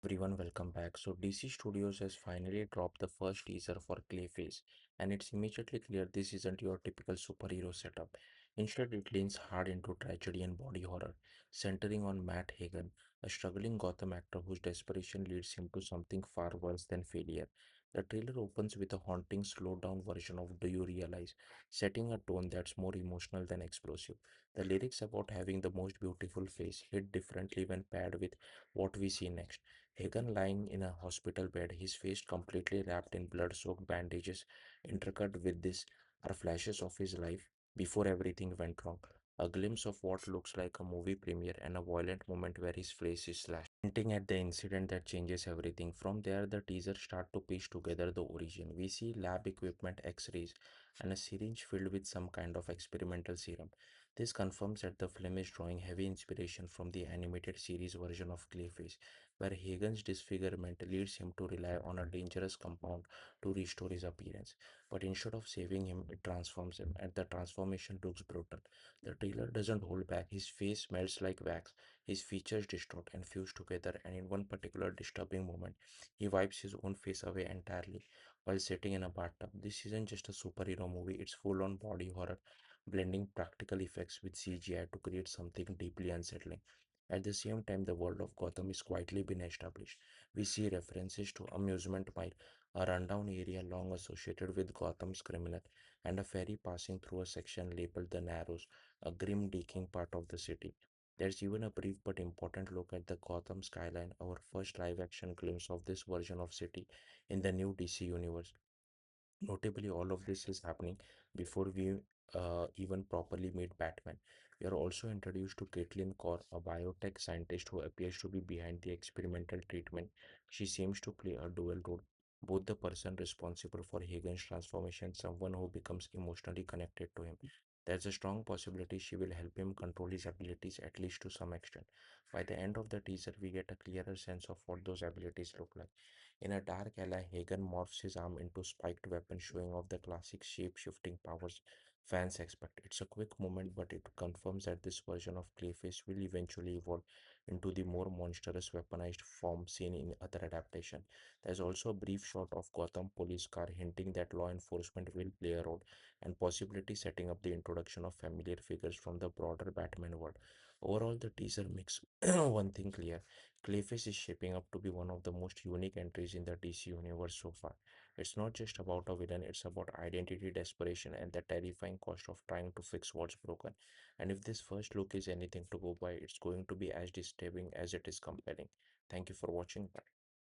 Everyone, welcome back. So, DC Studios has finally dropped the first teaser for Clayface, and it's immediately clear this isn't your typical superhero setup. Instead, it leans hard into tragedy and body horror, centering on Matt Hagen, a struggling Gotham actor whose desperation leads him to something far worse than failure. The trailer opens with a haunting, slowed down version of Do You Realize, setting a tone that's more emotional than explosive. The lyrics about having the most beautiful face hit differently when paired with what we see next. Hagen lying in a hospital bed, his face completely wrapped in blood soaked bandages. Intercut with this are flashes of his life before everything went wrong. A glimpse of what looks like a movie premiere and a violent moment where his face is slashed, hinting at the incident that changes everything. From there, the teaser start to piece together the origin. We see lab equipment, X-rays, and a syringe filled with some kind of experimental serum. This confirms that the film is drawing heavy inspiration from the animated series version of Clayface, where Hagen's disfigurement leads him to rely on a dangerous compound to restore his appearance. But instead of saving him, it transforms him, and the transformation looks brutal. The trailer doesn't hold back. His face melts like wax, his features distort and fuse together, and in one particular disturbing moment, he wipes his own face away entirely while sitting in a bathtub. This isn't just a superhero movie, it's full on body horror, blending practical effects with CGI to create something deeply unsettling. At the same time, the world of Gotham is quietly been established. We see references to Amusement Mile, a rundown area long associated with Gotham's criminal, and a ferry passing through a section labeled the Narrows, a grim, decaying part of the city. There's even a brief but important look at the Gotham skyline, our first live action glimpse of this version of city in the new DC universe. Notably, all of this is happening before we even properly meet Batman. We are also introduced to Caitlin Corr, a biotech scientist who appears to be behind the experimental treatment. She seems to play a dual role, both the person responsible for Hagen's transformation, someone who becomes emotionally connected to him. There's a strong possibility she will help him control his abilities at least to some extent. By the end of the teaser, we get a clearer sense of what those abilities look like. In a dark alley, Hagen morphs his arm into spiked weapon, showing off the classic shape-shifting powers fans expect. It's a quick moment, but it confirms that this version of Clayface will eventually evolve into the more monstrous weaponized form seen in other adaptations. There's also a brief shot of Gotham police car hinting that law enforcement will play a role and possibility setting up the introduction of familiar figures from the broader Batman world. Overall, the teaser makes one thing clear. Clayface is shaping up to be one of the most unique entries in the DC universe so far. It's not just about a villain, it's about identity, desperation, and the terrifying cost of trying to fix what's broken. And if this first look is anything to go by, it's going to be as disturbing as it is compelling. Thank you for watching.